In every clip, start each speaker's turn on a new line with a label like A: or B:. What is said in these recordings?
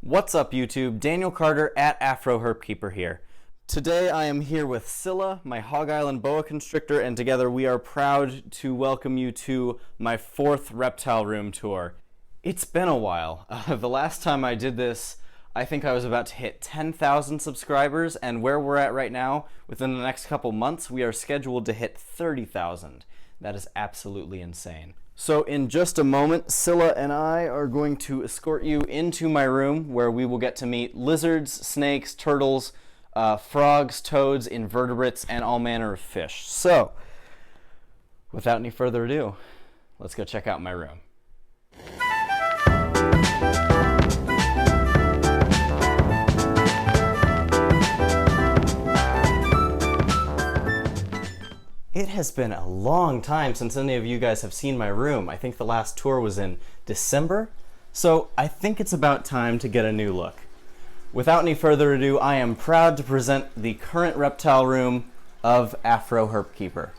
A: What's up YouTube? Daniel Carter at Afro Herpkeeper here. Today I am here with Scylla, my Hog Island boa constrictor, and together we are proud to welcome you to my 4th reptile room tour. It's been a while. The last time I did this, I think I was about to hit 10,000 subscribers, and where we're at right now, within the next couple months, we are scheduled to hit 30,000. That is absolutely insane. So in just a moment, Scylla and I are going to escort you into my room where we will get to meet lizards, snakes, turtles, frogs, toads, invertebrates, and all manner of fish. So, without any further ado, let's go check out my room. It has been a long time since any of you guys have seen my room. I think the last tour was in December, so I think it's about time to get a new look. Without any further ado, I am proud to present the current reptile room of Afro Herpkeeper.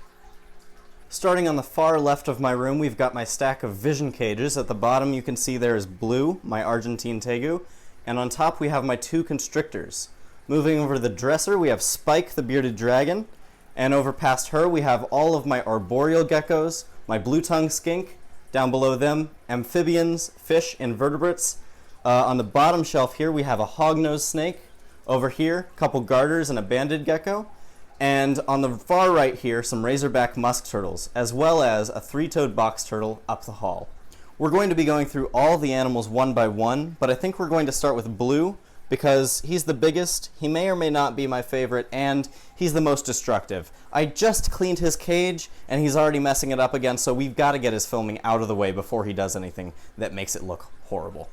A: Starting on the far left of my room, we've got my stack of vision cages. At the bottom you can see there is Blue, my Argentine Tegu, and on top we have my 2 constrictors. Moving over to the dresser, we have Spike, the bearded dragon, and over past her we have all of my arboreal geckos, my blue-tongued skink, down below them amphibians, fish, invertebrates. On the bottom shelf here we have a hognose snake, over here a couple garters and a banded gecko, and on the far right here some razorback musk turtles, as well as a 3-toed box turtle up the hall. We're going to be going through all the animals one by one, but I think we're going to start with Blue, because he's the biggest, he may or may not be my favorite, and he's the most destructive. I just cleaned his cage, and he's already messing it up again, so we've got to get his filming out of the way before he does anything that makes it look horrible.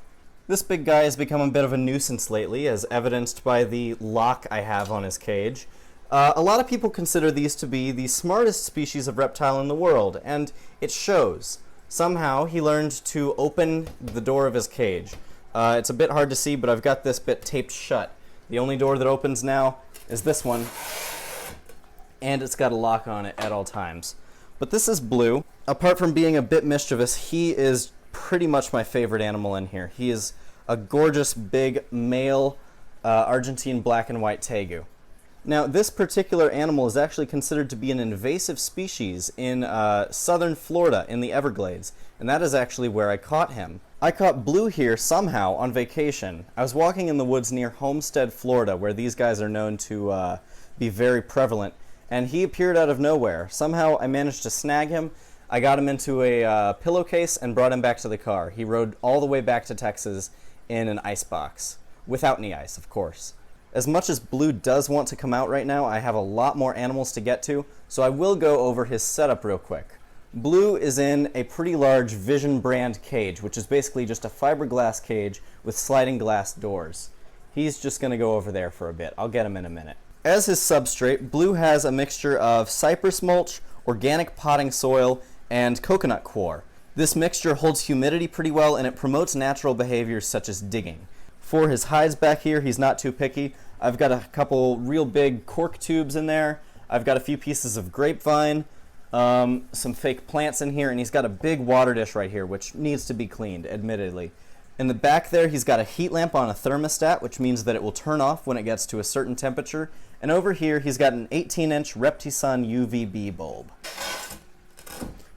A: This big guy has become a bit of a nuisance lately, as evidenced by the lock I have on his cage. A lot of people consider these to be the smartest species of reptile in the world, and it shows. Somehow he learned to open the door of his cage. It's a bit hard to see, but I've got this bit taped shut. The only door that opens now is this one, and it's got a lock on it at all times. But this is Blue. Apart from being a bit mischievous, he is pretty much my favorite animal in here. He is a gorgeous, big, male Argentine black and white Tegu. Now, this particular animal is actually considered to be an invasive species in southern Florida in the Everglades, and that is actually where I caught him. I caught Blue here somehow on vacation. I was walking in the woods near Homestead, Florida, where these guys are known to be very prevalent, and he appeared out of nowhere. Somehow I managed to snag him. I got him into a pillowcase and brought him back to the car. He rode all the way back to Texas in an ice box, without any ice, of course. As much as Blue does want to come out right now, I have a lot more animals to get to, so I will go over his setup real quick. Blue is in a pretty large Vision brand cage, which is basically just a fiberglass cage with sliding glass doors. He's just going to go over there for a bit. I'll get him in a minute. As his substrate, Blue has a mixture of cypress mulch, organic potting soil, and coconut coir. This mixture holds humidity pretty well, and it promotes natural behaviors such as digging. For his hides back here, he's not too picky. I've got a couple real big cork tubes in there. I've got a few pieces of grapevine, some fake plants in here, and he's got a big water dish right here, which needs to be cleaned, admittedly. In the back there, he's got a heat lamp on a thermostat, which means that it will turn off when it gets to a certain temperature. And over here, he's got an 18-inch Reptile UVB bulb.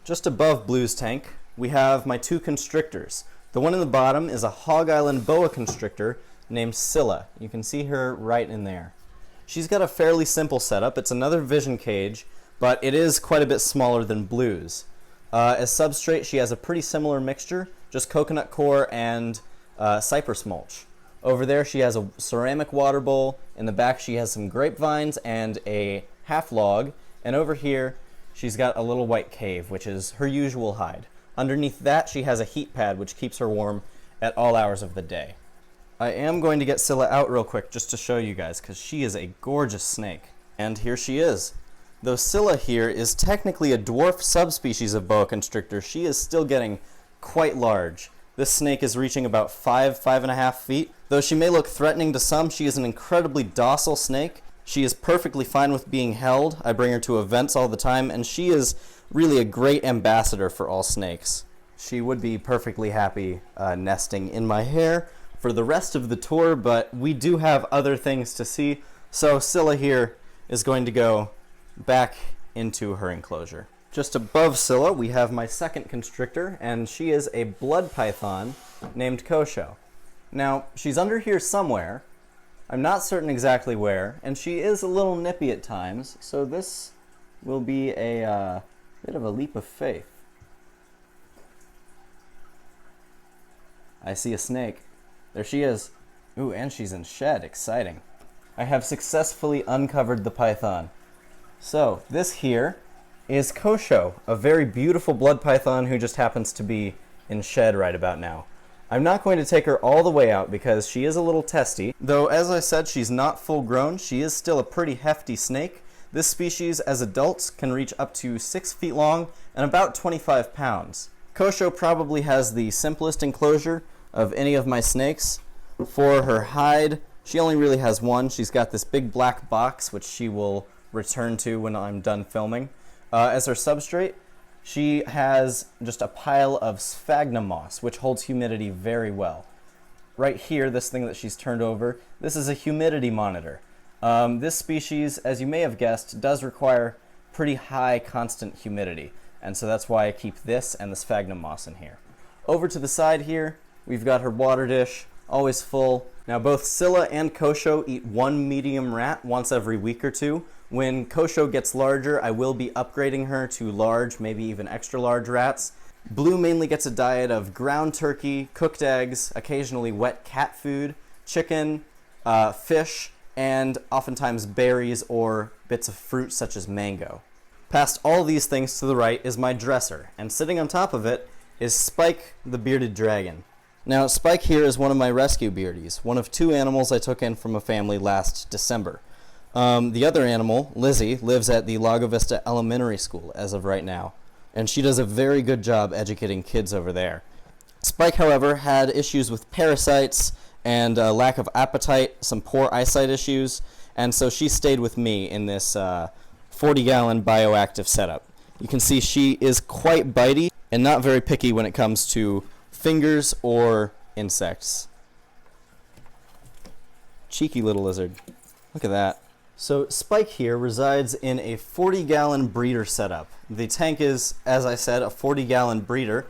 A: Just above Blue's tank, we have my 2 constrictors. The one in the bottom is a Hog Island boa constrictor named Scylla. You can see her right in there. She's got a fairly simple setup. It's another vision cage, but it is quite a bit smaller than Blue's. As substrate, she has a pretty similar mixture, just coconut coir and cypress mulch. Over there, she has a ceramic water bowl. In the back, she has some grapevines and a half log. And over here, she's got a little white cave, which is her usual hide. Underneath that, she has a heat pad, which keeps her warm at all hours of the day. I am going to get Scylla out real quick just to show you guys, because she is a gorgeous snake. And here she is. Though Scylla here is technically a dwarf subspecies of boa constrictor, she is still getting quite large. This snake is reaching about 5.5 feet. Though she may look threatening to some, she is an incredibly docile snake. She is perfectly fine with being held. I bring her to events all the time, and she is really a great ambassador for all snakes. She would be perfectly happy nesting in my hair for the rest of the tour, but we do have other things to see. So Scylla here is going to go back into her enclosure. Just above Scylla, we have my second constrictor, and she is a blood python named Kosho. Now, she's under here somewhere. I'm not certain exactly where, and she is a little nippy at times, so this will be a bit of a leap of faith. I see a snake. There she is. Ooh, and she's in shed. Exciting. I have successfully uncovered the python. So, this here is Kosho, a very beautiful blood python who just happens to be in shed right about now. I'm not going to take her all the way out because she is a little testy, though as I said, she's not full grown. She is still a pretty hefty snake. This species as adults can reach up to 6 feet long and about 25 pounds. Kosho probably has the simplest enclosure of any of my snakes. For her hide, she only really has one. She's got this big black box which she will return to when I'm done filming. As her substrate, she has just a pile of sphagnum moss, which holds humidity very well. Right here, this thing that she's turned over, this is a humidity monitor. This species, as you may have guessed, does require pretty high constant humidity, and so that's why I keep this and the sphagnum moss in here. Over to the side here, we've got her water dish, always full. Now both Scylla and Kosho eat one medium rat once every week or two. When Kosho gets larger, I will be upgrading her to large, maybe even extra large rats. Blue mainly gets a diet of ground turkey, cooked eggs, occasionally wet cat food, chicken, fish, and oftentimes berries or bits of fruit such as mango. Past all these things to the right is my dresser, and sitting on top of it is Spike the bearded dragon. Now, Spike here is one of my rescue beardies, one of 2 animals I took in from a family last December. The other animal, Lizzie, lives at the Lago Vista Elementary School as of right now, and she does a very good job educating kids over there. Spike, however, had issues with parasites and lack of appetite, some poor eyesight issues, and so she stayed with me in this 40-gallon bioactive setup. You can see she is quite bitey and not very picky when it comes to fingers or insects. Cheeky little lizard. Look at that. So Spike here resides in a 40-gallon breeder setup. The tank is, as I said, a 40-gallon breeder.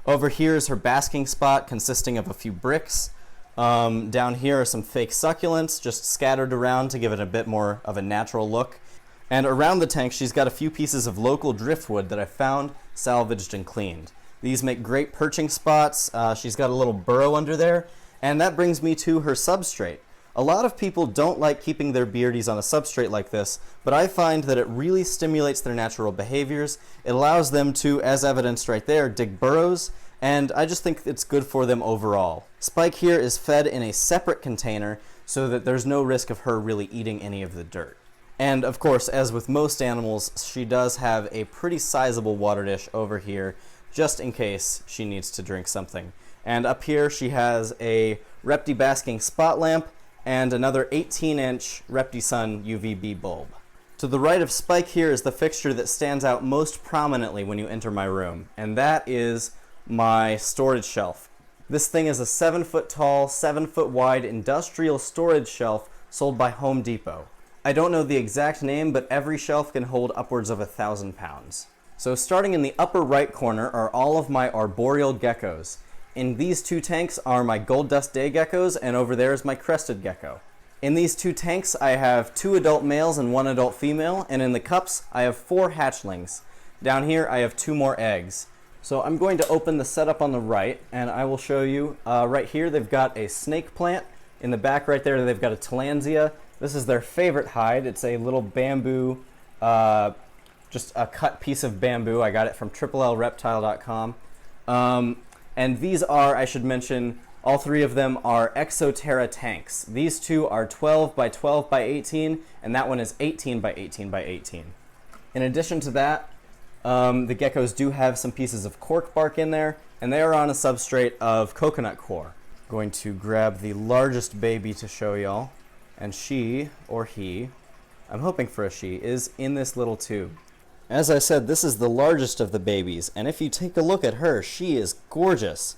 A: Over here is her basking spot consisting of a few bricks. Down here are some fake succulents just scattered around to give it a bit more of a natural look. And around the tank she's got a few pieces of local driftwood that I found, salvaged, and cleaned. These make great perching spots. She's got a little burrow under there. And that brings me to her substrate. A lot of people don't like keeping their beardies on a substrate like this, but I find that it really stimulates their natural behaviors. It allows them to, as evidenced right there, dig burrows, and I just think it's good for them overall. Spike here is fed in a separate container so that there's no risk of her really eating any of the dirt. And of course, as with most animals, she does have a pretty sizable water dish over here, just in case she needs to drink something. And up here she has a Repti basking spot lamp, and another 18-inch ReptiSun UVB bulb. To the right of Spike here is the fixture that stands out most prominently when you enter my room, and that is my storage shelf. This thing is a 7-foot tall, 7-foot wide industrial storage shelf sold by Home Depot. I don't know the exact name, but every shelf can hold upwards of 1,000 pounds. So starting in the upper right corner are all of my arboreal geckos. In these 2 tanks are my gold dust day geckos, and over there is my crested gecko. In these 2 tanks I have 2 adult males and 1 adult female, and in the cups I have 4 hatchlings. Down here I have 2 more eggs. So I'm going to open the setup on the right, and I will show you. Right here they've got a snake plant. In the back right there they've got a tillandsia. This is their favorite hide. It's a little bamboo, just a cut piece of bamboo. I got it from triplelreptile.com. And these are, I should mention, all 3 of them are Exoterra tanks. These 2 are 12 by 12 by 18, and that one is 18 by 18 by 18. In addition to that, the geckos do have some pieces of cork bark in there, and they are on a substrate of coconut core. I'm going to grab the largest baby to show y'all, and she, or he, I'm hoping for a she, is in this little tube. As I said, this is the largest of the babies, and if you take a look at her, she is gorgeous.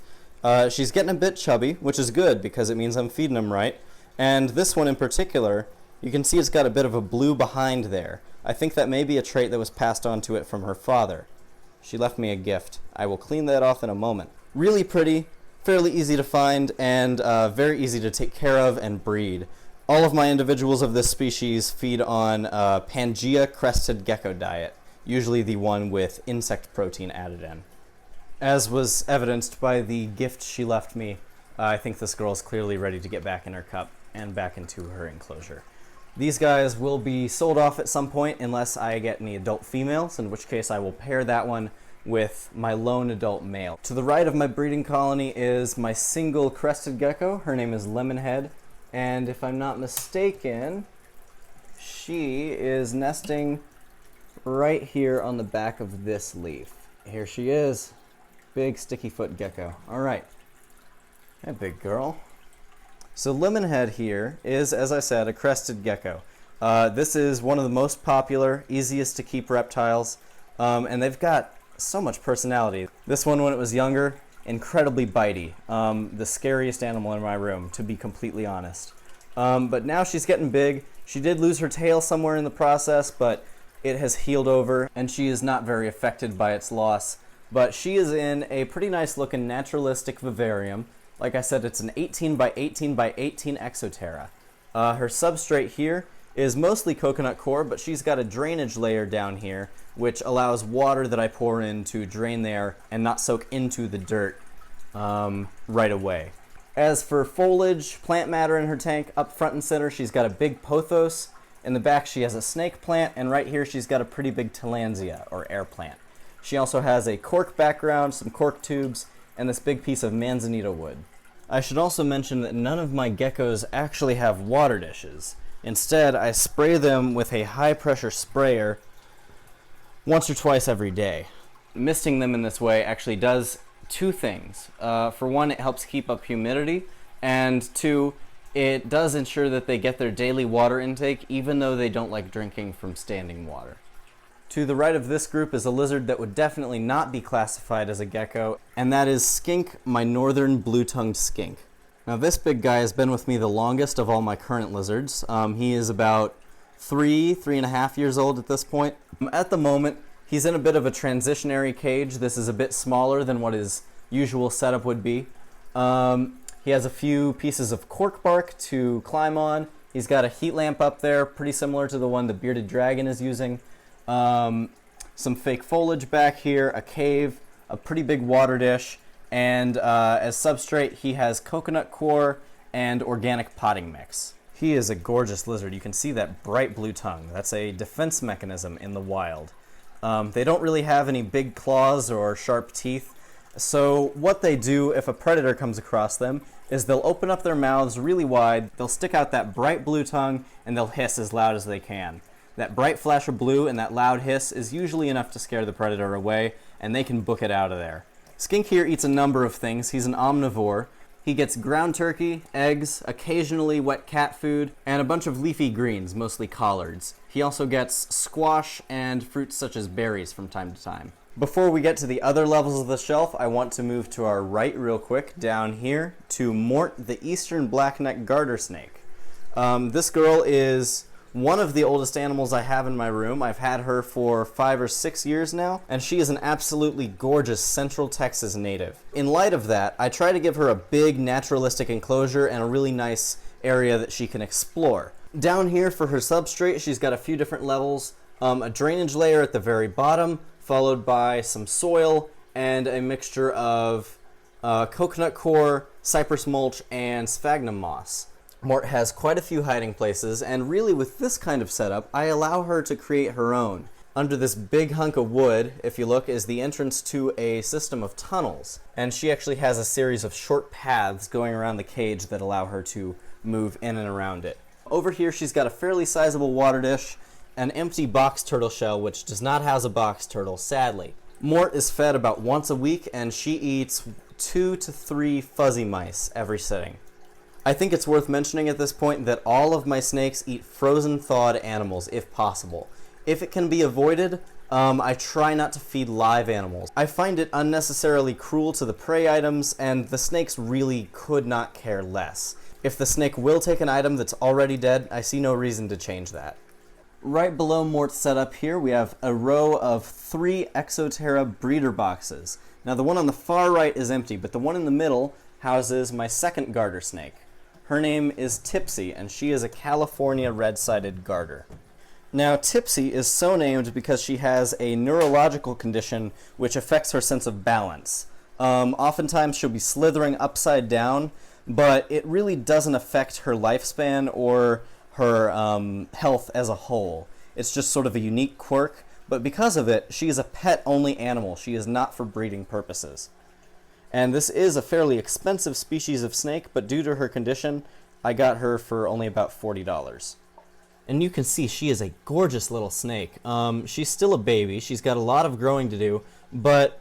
A: She's getting a bit chubby, which is good because it means I'm feeding them right. And this one in particular, you can see it's got a bit of a blue behind there. I think that may be a trait that was passed on to it from her father. She left me a gift. I will clean that off in a moment. Really pretty, fairly easy to find, and very easy to take care of and breed. All of my individuals of this species feed on Pangea crested gecko diet, usually the one with insect protein added in. As was evidenced by the gift she left me, I think this girl is clearly ready to get back in her cup and back into her enclosure. These guys will be sold off at some point unless I get any adult females, in which case I will pair that one with my lone adult male. To the right of my breeding colony is my single crested gecko. Her name is Lemonhead, and if I'm not mistaken, she is nesting right here on the back of this leaf. Here she is. Big sticky foot gecko. All right. Hey, big girl. So Lemonhead here is, as I said, a crested gecko. This is one of the most popular, easiest to keep reptiles, and they've got so much personality. This one, when it was younger, incredibly bitey. The scariest animal in my room, to be completely honest. But now she's getting big. She did lose her tail somewhere in the process, but it has healed over, and she is not very affected by its loss. But she is in a pretty nice looking naturalistic vivarium. Like I said, it's an 18 by 18 by 18 exoterra. Her substrate here is mostly coconut coir, but she's got a drainage layer down here, which allows water that I pour in to drain there and not soak into the dirt right away. As for foliage, plant matter in her tank, up front and center, she's got a big pothos. In the back, she has a snake plant, and right here, she's got a pretty big tillandsia, or air plant. She also has a cork background, some cork tubes, and this big piece of manzanita wood. I should also mention that none of my geckos actually have water dishes. Instead, I spray them with a high-pressure sprayer once or twice every day. Misting them in this way actually does two things. For one, it helps keep up humidity, and two, it does ensure that they get their daily water intake even though they don't like drinking from standing water. To the right of this group is a lizard that would definitely not be classified as a gecko, and that is Skink, my northern blue-tongued skink. Now this big guy has been with me the longest of all my current lizards. He is about 3.5 years old at this point. At the moment, he's in a bit of a transitionary cage. This is a bit smaller than what his usual setup would be. He has a few pieces of cork bark to climb on. He's got a heat lamp up there, pretty similar to the one the bearded dragon is using. Some fake foliage back here, a cave, a pretty big water dish, and as substrate he has coconut coir and organic potting mix. He is a gorgeous lizard. You can see that bright blue tongue. That's a defense mechanism in the wild. They don't really have any big claws or sharp teeth, so what they do if a predator comes across them is they'll open up their mouths really wide, they'll stick out that bright blue tongue, and they'll hiss as loud as they can. That bright flash of blue and that loud hiss is usually enough to scare the predator away, and they can book it out of there. Skink here eats a number of things. He's an omnivore. He gets ground turkey, eggs, occasionally wet cat food, and a bunch of leafy greens, mostly collards. He also gets squash and fruits such as berries from time to time. Before we get to the other levels of the shelf, I want to move to our right real quick, down here, to Mort, the eastern blackneck garter snake. This girl is one of the oldest animals I have in my room. I've had her for 5 or 6 years now, and she is an absolutely gorgeous Central Texas native. In light of that, I try to give her a big naturalistic enclosure and a really nice area that she can explore. Down here for her substrate, she's got a few different levels. A drainage layer at the very bottom, followed by some soil and a mixture of coconut coir, cypress mulch, and sphagnum moss. Mort has quite a few hiding places, and really with this kind of setup, I allow her to create her own. Under this big hunk of wood, if you look, is the entrance to a system of tunnels, and she actually has a series of short paths going around the cage that allow her to move in and around it. Over here she's got a fairly sizable water dish, an empty box turtle shell which does not house a box turtle, sadly. Mort is fed about once a week, and she eats 2 to 3 fuzzy mice every sitting. I think it's worth mentioning at this point that all of my snakes eat frozen thawed animals if possible. If it can be avoided, I try not to feed live animals. I find it unnecessarily cruel to the prey items, and the snakes really could not care less. If the snake will take an item that's already dead, I see no reason to change that. Right below Mort's setup here, we have a row of 3 Exoterra breeder boxes. Now the one on the far right is empty, but the one in the middle houses my second garter snake. Her name is Tipsy, and she is a California red-sided garter. Now Tipsy is so named because she has a neurological condition which affects her sense of balance. Oftentimes she'll be slithering upside down, but it really doesn't affect her lifespan or her health as a whole. It's just sort of a unique quirk, but because of it, she is a pet-only animal. She is not for breeding purposes. And this is a fairly expensive species of snake, but due to her condition, I got her for only about $40. And you can see she is a gorgeous little snake. She's still a baby. She's got a lot of growing to do, but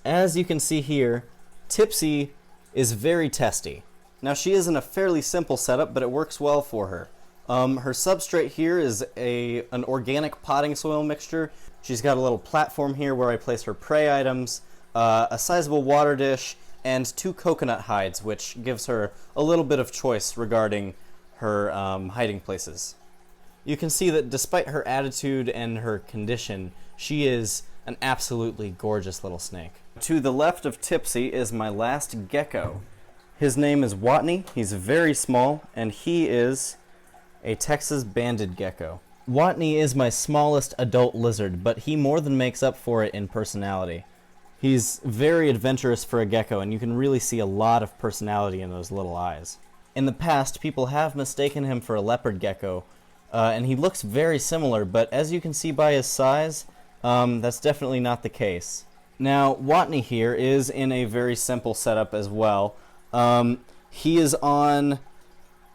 A: as you can see here, Tipsy is very testy. Now she is in a fairly simple setup, but it works well for her. Her substrate here is an organic potting soil mixture. She's got a little platform here where I place her prey items, a sizable water dish, and 2 coconut hides, which gives her a little bit of choice regarding her hiding places. You can see that despite her attitude and her condition, she is an absolutely gorgeous little snake. To the left of Tipsy is my last gecko. His name is Watney. He's very small, and he is a Texas banded gecko. Watney is my smallest adult lizard, but he more than makes up for it in personality. He's very adventurous for a gecko, and you can really see a lot of personality in those little eyes. In the past, people have mistaken him for a leopard gecko, and he looks very similar, but as you can see by his size, that's definitely not the case. Now, Watney here is in a very simple setup as well. He is on,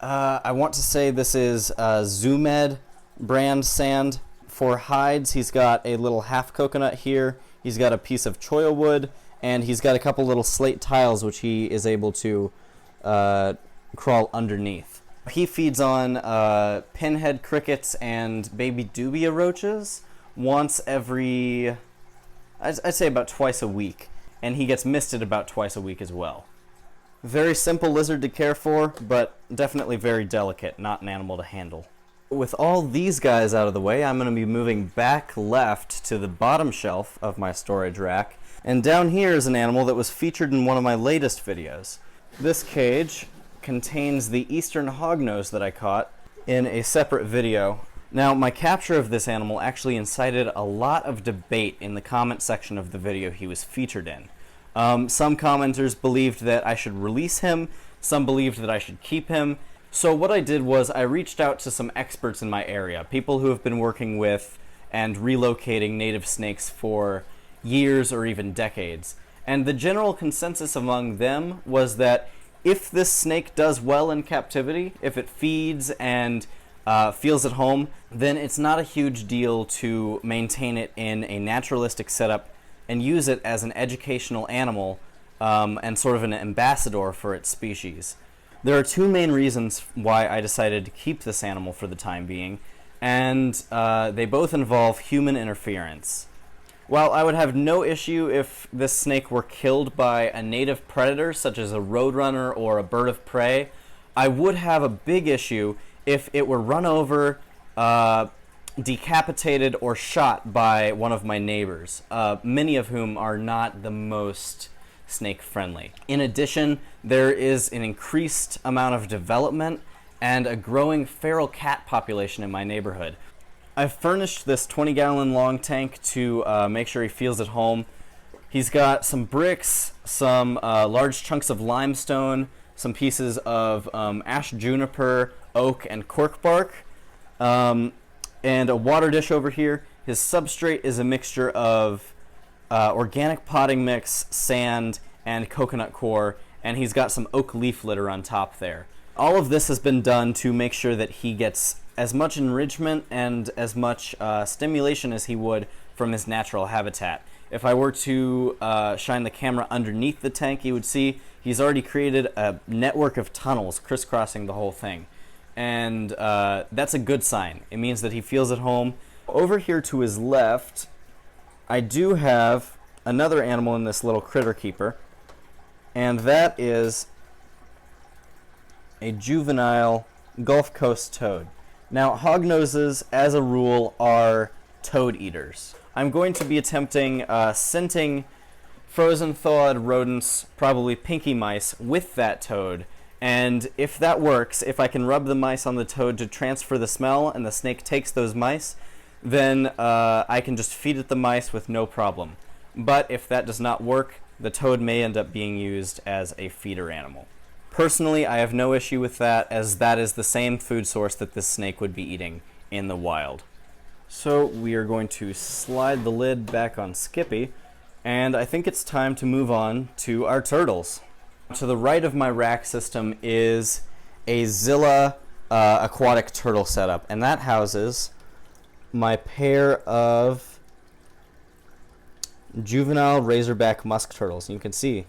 A: I want to say this is Zoomed brand sand. For hides, he's got a little half coconut here, he's got a piece of cholla wood, and he's got a couple little slate tiles which he is able to crawl underneath. He feeds on pinhead crickets and baby dubia roaches once every, I'd say about twice a week, and he gets misted about twice a week as well. Very simple lizard to care for, but definitely very delicate, not an animal to handle. With all these guys out of the way, I'm going to be moving back left to the bottom shelf of my storage rack, and down here is an animal that was featured in one of my latest videos. This cage contains the eastern hognose that I caught in a separate video. Now, my capture of this animal actually incited a lot of debate in the comment section of the video he was featured in. Some commenters believed that I should release him, some believed that I should keep him. So what I did was I reached out to some experts in my area, people who have been working with and relocating native snakes for years or even decades. And the general consensus among them was that if this snake does well in captivity, if it feeds and feels at home, then it's not a huge deal to maintain it in a naturalistic setup and use it as an educational animal and sort of an ambassador for its species. There are 2 main reasons why I decided to keep this animal for the time being, and they both involve human interference. While I would have no issue if this snake were killed by a native predator, such as a roadrunner or a bird of prey, I would have a big issue if it were run over, decapitated, or shot by one of my neighbors, many of whom are not the most snake friendly. In addition, there is an increased amount of development and a growing feral cat population in my neighborhood. I've furnished this 20-gallon long tank to make sure he feels at home. He's got some bricks, some large chunks of limestone, some pieces of ash juniper, oak, and cork bark, and a water dish over here. His substrate is a mixture of organic potting mix, sand, and coconut core, and he's got some oak leaf litter on top there. All of this has been done to make sure that he gets as much enrichment and as much stimulation as he would from his natural habitat. If I were to shine the camera underneath the tank, you would see he's already created a network of tunnels crisscrossing the whole thing. And that's a good sign. It means that he feels at home. Over here to his left, I do have another animal in this little critter keeper, and that is a juvenile Gulf Coast toad. Now, hognoses, as a rule, are toad eaters. I'm going to be attempting scenting frozen thawed rodents, probably pinky mice, with that toad. And if that works, if I can rub the mice on the toad to transfer the smell and the snake takes those mice, then I can just feed it the mice with no problem. But if that does not work, the toad may end up being used as a feeder animal. Personally, I have no issue with that, as that is the same food source that this snake would be eating in the wild. So we are going to slide the lid back on Skippy, and I think it's time to move on to our turtles. To the right of my rack system is a Zilla aquatic turtle setup, and that houses my pair of juvenile razorback musk turtles. You can see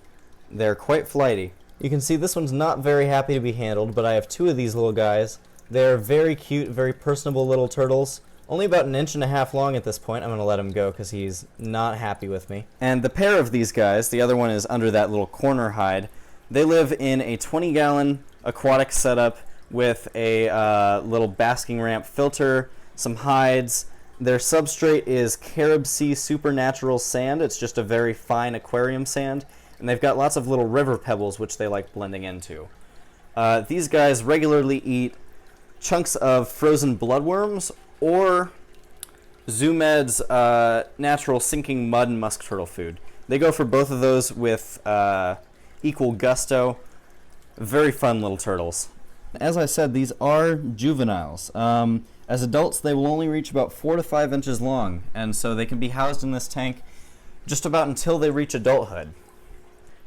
A: they're quite flighty. You can see this one's not very happy to be handled, but I have two of these little guys. They're very cute, very personable little turtles. Only about 1.5 inches long at this point. I'm going to let him go because he's not happy with me. And the pair of these guys, the other one is under that little corner hide, they live in a 20-gallon aquatic setup with a little basking ramp filter, some hides. Their substrate is Carib Sea supernatural sand. It's just a very fine aquarium sand. And they've got lots of little river pebbles which they like blending into. These guys regularly eat chunks of frozen bloodworms or ZooMed's natural sinking mud and musk turtle food. They go for both of those with equal gusto. Very fun little turtles. As I said, these are juveniles. As adults, they will only reach about 4 to 5 inches long, and so they can be housed in this tank just about until they reach adulthood.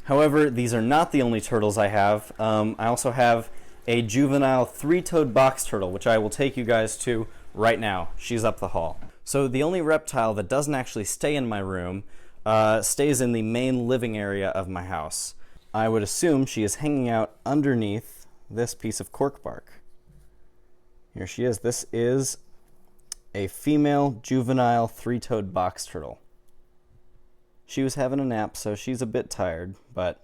A: However, these are not the only turtles I have. I also have a juvenile 3-toed box turtle, which I will take you guys to right now. She's up the hall. So the only reptile that doesn't actually stay in my room stays in the main living area of my house. I would assume she is hanging out underneath this piece of cork bark. Here she is. This is a female juvenile 3-toed box turtle. She was having a nap, so she's a bit tired, but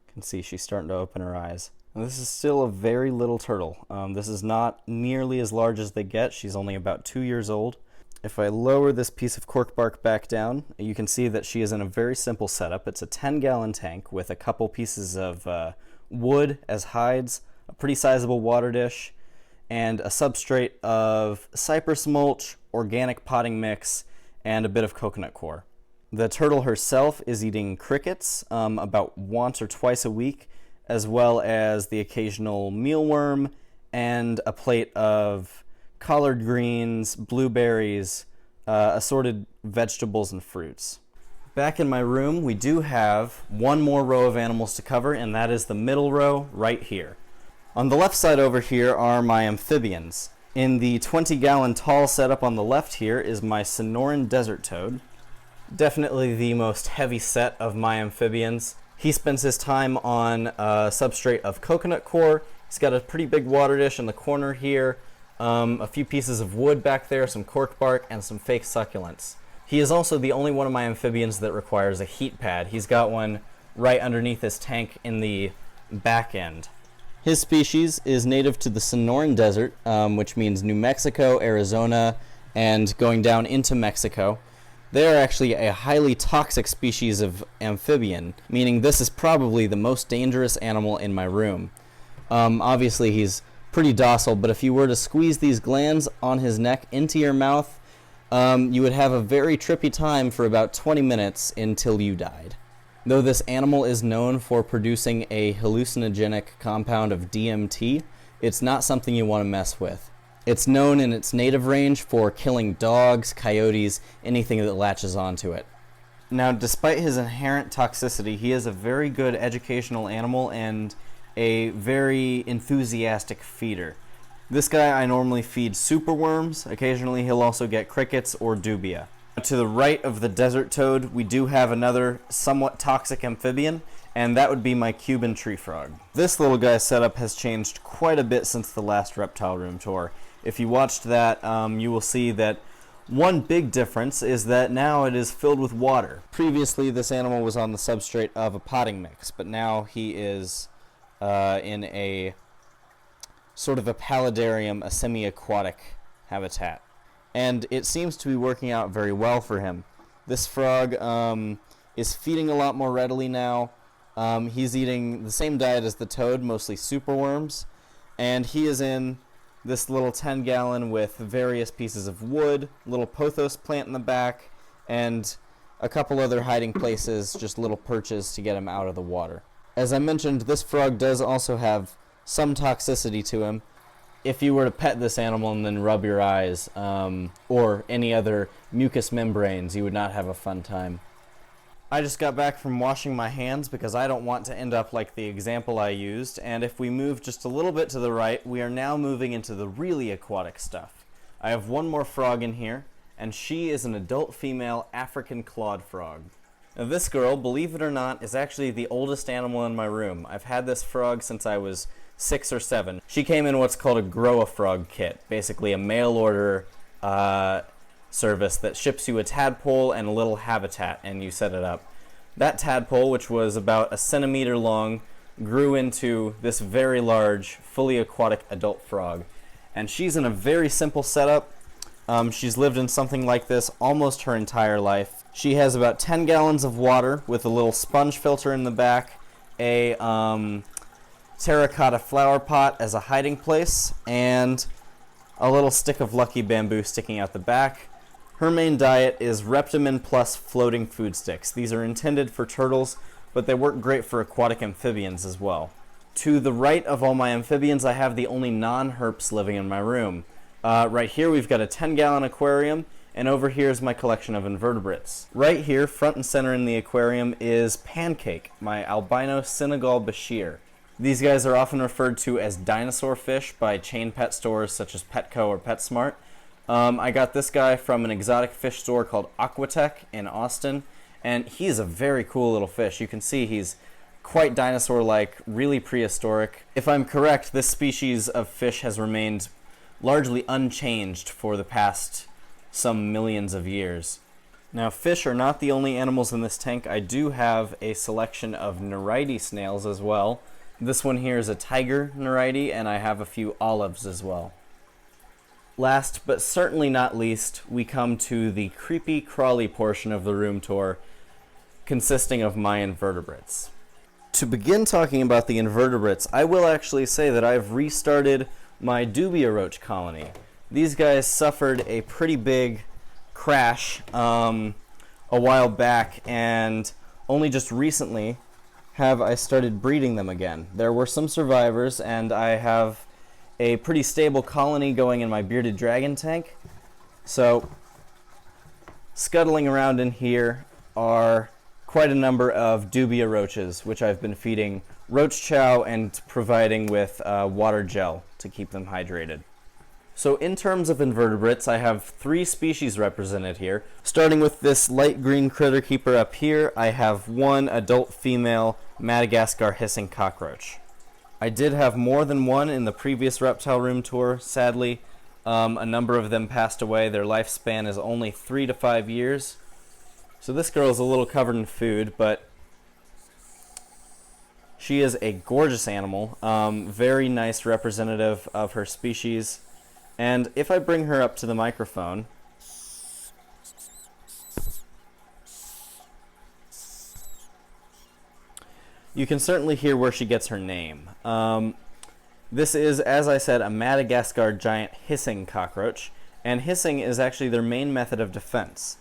A: you can see she's starting to open her eyes. And this is still a very little turtle. This is not nearly as large as they get. She's only about 2 years old. If I lower this piece of cork bark back down, you can see that she is in a very simple setup. It's a 10-gallon tank with a couple pieces of wood as hides, a pretty sizable water dish, and a substrate of cypress mulch, organic potting mix, and a bit of coconut coir. The turtle herself is eating crickets about once or twice a week, as well as the occasional mealworm and a plate of collard greens, blueberries, assorted vegetables and fruits. Back in my room, we do have one more row of animals to cover, and that is the middle row right here. On the left side over here are my amphibians. In the 20-gallon tall setup on the left here is my Sonoran desert toad. Definitely the most heavy set of my amphibians. He spends his time on a substrate of coconut coir. He's got a pretty big water dish in the corner here, a few pieces of wood back there, some cork bark, and some fake succulents. He is also the only one of my amphibians that requires a heat pad. He's got one right underneath his tank in the back end. His species is native to the Sonoran Desert, which means New Mexico, Arizona, and going down into Mexico. They are actually a highly toxic species of amphibian, meaning this is probably the most dangerous animal in my room. Obviously he's pretty docile, but if you were to squeeze these glands on his neck into your mouth, you would have a very trippy time for about 20 minutes until you died. Though this animal is known for producing a hallucinogenic compound of DMT, it's not something you want to mess with. It's known in its native range for killing dogs, coyotes, anything that latches onto it. Now, despite his inherent toxicity, he is a very good educational animal and a very enthusiastic feeder. This guy I normally feed superworms. Occasionally he'll also get crickets or dubia. To the right of the desert toad, we do have another somewhat toxic amphibian, and that would be my Cuban tree frog. This little guy's setup has changed quite a bit since the last reptile room tour. If you watched that, you will see that One big difference is that now it is filled with water. Previously, this animal was on the substrate of a potting mix, but now he is in a sort of a paludarium, a semi-aquatic habitat. And it seems to be working out very well for him. This frog is feeding a lot more readily now. He's eating the same diet as the toad, mostly superworms, and he is in this little 10-gallon with various pieces of wood, little pothos plant in the back, and a couple other hiding places, just little perches to get him out of the water. As I mentioned, this frog does also have some toxicity to him. If you were to pet this animal and then rub your eyes, or any other mucous membranes, you would not have a fun time. I just got back from washing my hands because I don't want to end up like the example I used, and if we move just a little bit to the right, we are now moving into the really aquatic stuff. I have one more frog in here, and she is an adult female African clawed frog. Now this girl, believe it or not, is actually the oldest animal in my room. I've had this frog since I was 6 or 7. She came in what's called a grow-a-frog kit, basically a mail order service that ships you a tadpole and a little habitat, and you set it up. That tadpole, which was about a centimeter long, grew into this very large, fully aquatic adult frog. And she's in a very simple setup. She's lived in something like this almost her entire life. She has about 10 gallons of water with a little sponge filter in the back, a terracotta flower pot as a hiding place, and a little stick of lucky bamboo sticking out the back. Her main diet is Reptimin plus floating food sticks. These are intended for turtles, but they work great for aquatic amphibians as well. To the right of all my amphibians, I have the only non-herps living in my room. Right here we've got a 10-gallon aquarium, and over here is my collection of invertebrates. Right here, front and center in the aquarium, is Pancake, my albino Senegal Bashir. These guys are often referred to as dinosaur fish by chain pet stores such as Petco or PetSmart. I got this guy from an exotic fish store called Aquatic in Austin, and he's a very cool little fish. You can see he's quite dinosaur-like, really prehistoric. If I'm correct, this species of fish has remained largely unchanged for the past some millions of years. Now, fish are not the only animals in this tank. I do have a selection of Neridae snails as well. This one here is a tiger Neridae, and I have a few olives as well. Last but certainly not least, we come to the creepy crawly portion of the room tour, consisting of my invertebrates. To begin talking about the invertebrates, I will actually say that I've restarted my dubia roach colony. These guys suffered a pretty big crash a while back, and only just recently have I started breeding them again. There were some survivors, and I have a pretty stable colony going in my bearded dragon tank. So, scuttling around in here are quite a number of dubia roaches, which I've been feeding roach chow and providing with water gel to keep them hydrated. So in terms of invertebrates, I have 3 species represented here. Starting with this light green critter keeper up here, I have one adult female Madagascar hissing cockroach. I did have more than one in the previous reptile room tour. Sadly, a number of them passed away. Their lifespan is only 3 to 5 years. So this girl is a little covered in food, but she is a gorgeous animal, very nice representative of her species. And if I bring her up to the microphone, you can certainly hear where she gets her name. This is, as I said, a Madagascar giant hissing cockroach, and hissing is actually their main method of defense.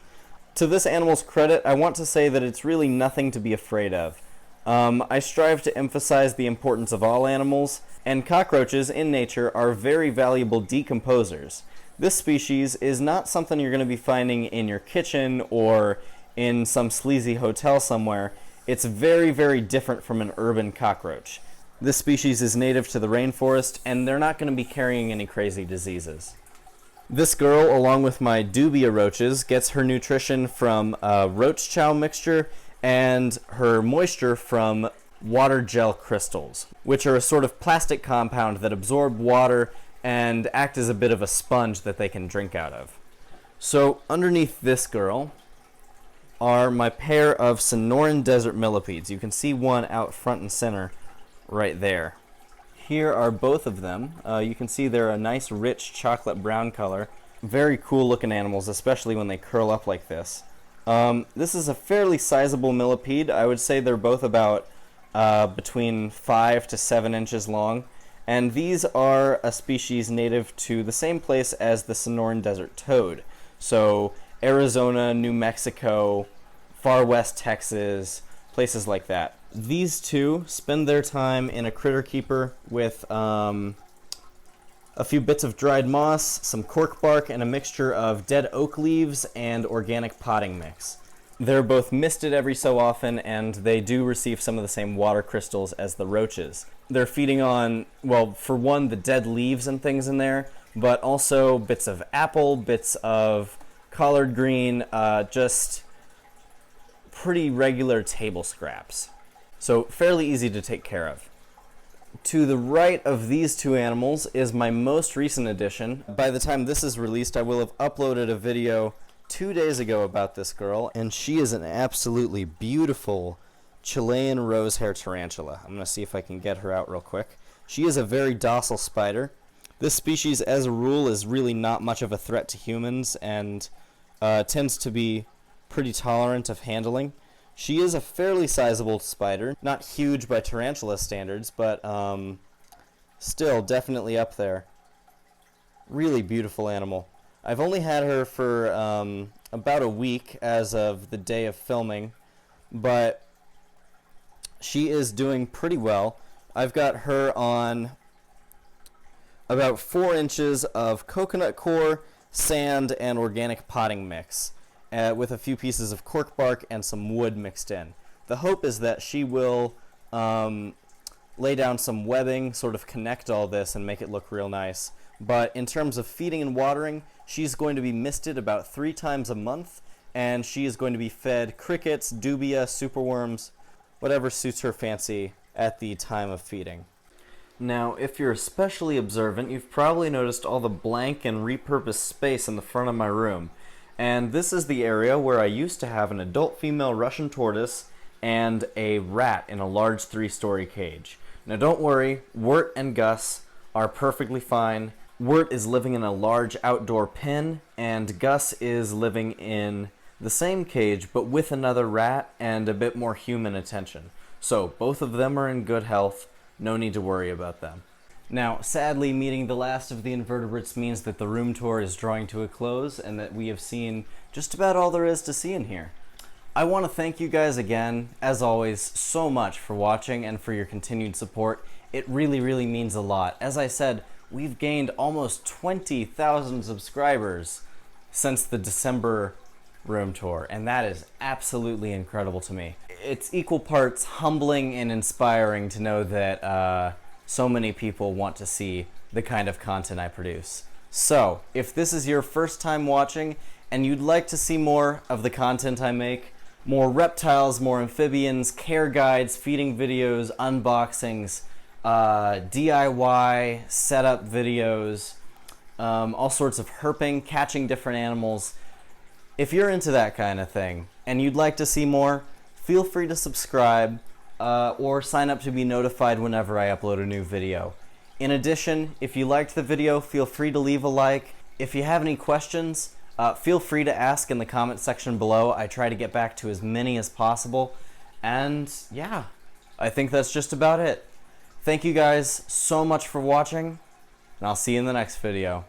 A: To this animal's credit, I want to say that it's really nothing to be afraid of. I strive to emphasize the importance of all animals, and cockroaches in nature are very valuable decomposers. This species is not something you're going to be finding in your kitchen or in some sleazy hotel somewhere. It's very, very different from an urban cockroach. This species is native to the rainforest, and they're not going to be carrying any crazy diseases. This girl, along with my dubia roaches, gets her nutrition from a roach chow mixture and her moisture from water gel crystals, which are a sort of plastic compound that absorb water and act as a bit of a sponge that they can drink out of. So underneath this girl are my pair of Sonoran desert millipedes. You can see one out front and center right there. Here are both of them. You can see they're a nice rich chocolate brown color. Very cool looking animals, especially when they curl up like this. This is a fairly sizable millipede. I would say they're both about between 5 to 7 inches long. And these are a species native to the same place as the Sonoran desert toad. So Arizona, New Mexico, far west Texas, places like that. These two spend their time in a critter keeper with a few bits of dried moss, some cork bark, and a mixture of dead oak leaves and organic potting mix. They're both misted every so often, and they do receive some of the same water crystals as the roaches. They're feeding on, well, for one, the dead leaves and things in there, but also bits of apple, bits of collard green, just pretty regular table scraps. So fairly easy to take care of. To the right of these two animals is my most recent addition. By the time this is released, I will have uploaded a video 2 days ago about this girl, and she is an absolutely beautiful Chilean rosehair tarantula. I'm going to see if I can get her out real quick. She is a very docile spider. This species, as a rule, is really not much of a threat to humans and tends to be pretty tolerant of handling. She is a fairly sizable spider, not huge by tarantula standards, but still definitely up there. Really beautiful animal. I've only had her for about a week as of the day of filming, but she is doing pretty well. I've got her on about 4 inches of coconut coir, sand, and organic potting mix, with a few pieces of cork bark and some wood mixed in. The hope is that she will lay down some webbing, sort of connect all this and make it look real nice. But in terms of feeding and watering, she's going to be misted about 3 times a month, and she is going to be fed crickets, dubia, superworms, whatever suits her fancy at the time of feeding. Now, if you're especially observant, you've probably noticed all the blank and repurposed space in the front of my room. And this is the area where I used to have an adult female Russian tortoise and a rat in a large 3-story cage. Now don't worry, Wirt and Gus are perfectly fine. Wirt is living in a large outdoor pen, and Gus is living in the same cage but with another rat and a bit more human attention. So both of them are in good health, no need to worry about them. Now, sadly, meeting the last of the invertebrates means that the room tour is drawing to a close and that we have seen just about all there is to see in here. I want to thank you guys again, as always, so much for watching and for your continued support. It really, really means a lot. As I said, we've gained almost 20,000 subscribers since the December room tour, and that is absolutely incredible to me. It's equal parts humbling and inspiring to know that so many people want to see the kind of content I produce. So, if this is your first time watching and you'd like to see more of the content I make, more reptiles, more amphibians, care guides, feeding videos, unboxings, DIY setup videos, all sorts of herping, catching different animals. If you're into that kind of thing and you'd like to see more, feel free to subscribe or sign up to be notified whenever I upload a new video. In addition, if you liked the video, feel free to leave a like. If you have any questions, feel free to ask in the comment section below. I try to get back to as many as possible. And yeah, I think that's just about it. Thank you guys so much for watching, and I'll see you in the next video.